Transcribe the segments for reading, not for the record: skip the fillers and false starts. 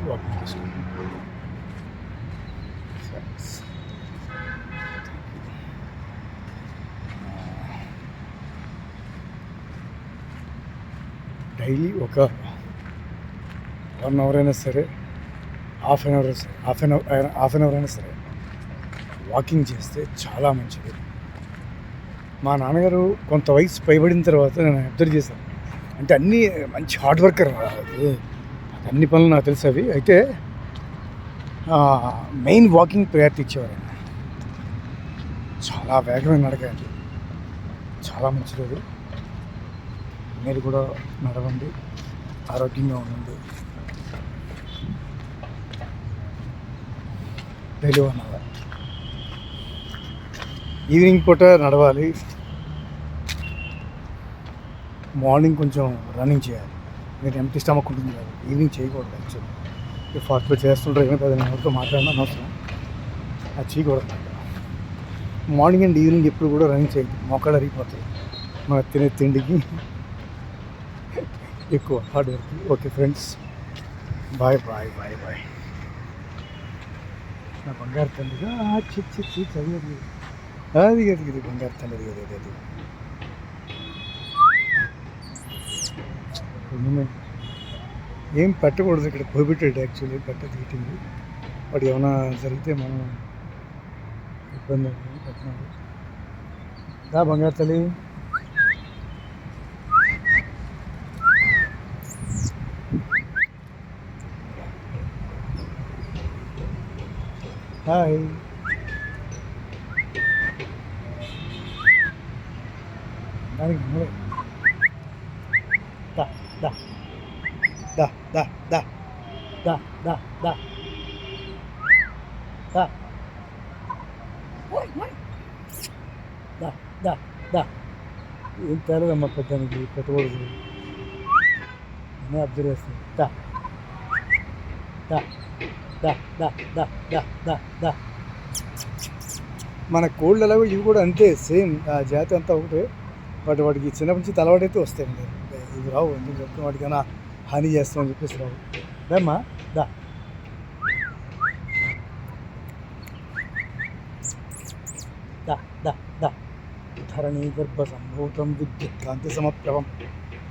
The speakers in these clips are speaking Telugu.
వాకింగ్ చేసుకుంటాం. డైలీ ఒక 1 అవర్ అయినా సరే, హాఫ్ అన్ అవర్ అయినా సరే వాకింగ్ చేస్తే చాలా మంచిది. మా నాన్నగారు కొంత వయసు పైబడిన తర్వాత నేను అబ్జర్వ్ చేశాను. అంటే అన్నీ మంచి హార్డ్ వర్కర్, అన్ని పనులు నాకు తెలుసు. అవి అయితే మెయిన్ వాకింగ్ ప్రయారిటీ ఇచ్చేవారు. చాలా వేగమైన నడకండి, చాలా మంచిది అది. మీరు కూడా నడవండి, ఆరోగ్యంగా ఉండండి. డైలీ 1 అవర్ ఈవినింగ్ పూట నడవాలి. మార్నింగ్ కొంచెం రన్నింగ్ చేయాలి. మీరు ఎంటీ స్టమక్ ఉంటుంది కదా, ఈవినింగ్ చేయకూడదు. యాక్చువల్లీ ఫాస్ట్గా చేస్తుంటారు, ఏమైతే అది నేను ఎవరితో మాట్లాడినా అనవసరం, అది చేయకూడదు. మార్నింగ్ అండ్ ఈవినింగ్ ఎప్పుడు కూడా రన్నింగ్ చేయదు, మొక్కలు అరిగిపోతాయి. మన తినే తిండికి ఎక్కువ hard work. Okay friends, bye bye bye bye. నా బంగారు తండ్రిగా చదివేది అది అది బంగారు తండ్రి అది. ఏం పెట్టకూడదు ఇక్కడ, ప్రొహిబిటెడ్ యాక్చువల్లీ పెట్టదు ఈటింగ్. వాటి ఏమైనా జరిగితే మనం ఇబ్బంది పెట్టినాడు. దా బంగారు తల్లి. హాయ్. దానికి దా దా దా దా దా దా దా దా దా దా దా దా. ఏం తేలేదమ్మా పెద్దానికి, పెట్టకూడదు అని అబ్జర్వ్ చేస్తుంది. దా దా దా దా దా దా దా దా. మన కోళ్ళు ఎలాగో ఇవి కూడా అంతే, సేమ్ ఆ జాతి అంతా ఒకటే. బట్ వాటికి చిన్నప్పటి నుంచి తలవాటైతే వస్తాయండి. ఇవి రావు, ఎందుకు చెప్తున్నా, వాటికైనా హాని చేస్తామని చెప్పేసి రావు. దమ్మా దా. దా దా దా. ధరణీ గర్భ సంభూతం విద్యుత్ కాంతి సమప్రభం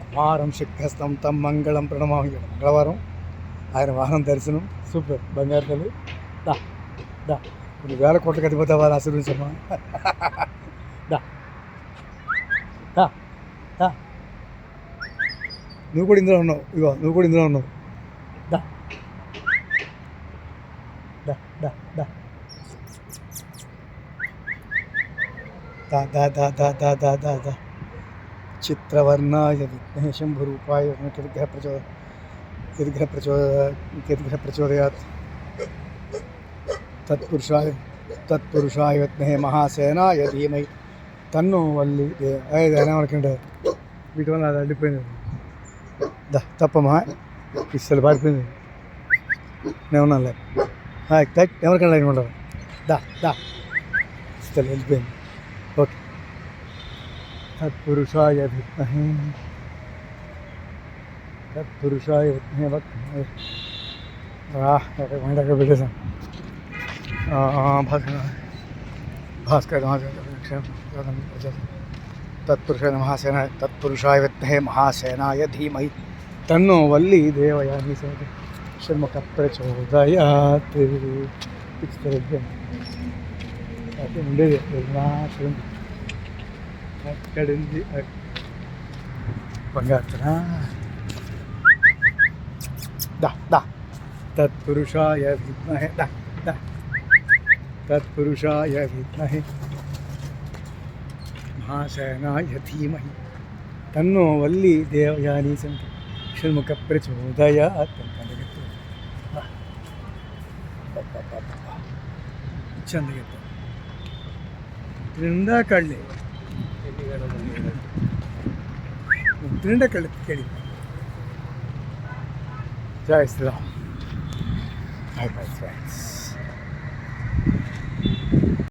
కుమారం శక్తిహస్తం తం మంగళం ప్రణమామి. మంగళవారం ఆయన వాహనం దర్శనం. సూపర్ బంగారు తల్లి. దా దా. కొన్ని వేల కోట్లకు అధిపతి వారు ఆశీర్వదించమ్మా. దా దా దా. నువ్వు కూడా ఇందులో ఉన్నావు, ఇగో నువ్వు కూడా ఇందులో ఉన్నావు. దా దా దా దా దా దా దా దా దా దా దా దా. చిత్రవర్ణాయ విద్మహే శంభురూపాయ కిర్గ్రహ ప్రచోదయాత్. తత్పురుషాయ విద్మహే మహాసేనాయ ధీమహి తన్నో వల్లి. ఏమనుకుంటే వీటి వల్ల అది అడ్డిపోయింది. దా తప్పమ్మా, ఇస్తలు పారిపోయింది. నేనున్నా లేదు ఎవరికైనా అనుకుంటారు. దా దా ఇస్తలు వెళ్ళిపోయింది. ఓకే. తత్పురుషాయ విద్మహే అక్కడ పెట్టేసాను. భాస్కర్ తత్పురుషాయ విద్మహే మహాసేనాయ ధీమహి తన్నో వల్లి దేవయాని షణ్ముఖ ప్రచోదయాత్. ఉండేది అక్కడింది బంగారు. దా దా. తత్పురుషాయ విద్మహే దా దా. తత్పురుషాయ విద్మహే మహాసేనాయ ధీమహి తన్నో వల్లి దేవయాని షణ్ముఖ ప్రచోదయాత్. ಚಂದಗೆತ್ತು ಇದರಿಂದ ಕಳ್ಳಿ ಇದರಿಂದ ಕಳ್ಳಿ ಕೇಳಿ. ಜೈ ಶ್ರೀರಾಮ್. Bye bye friends.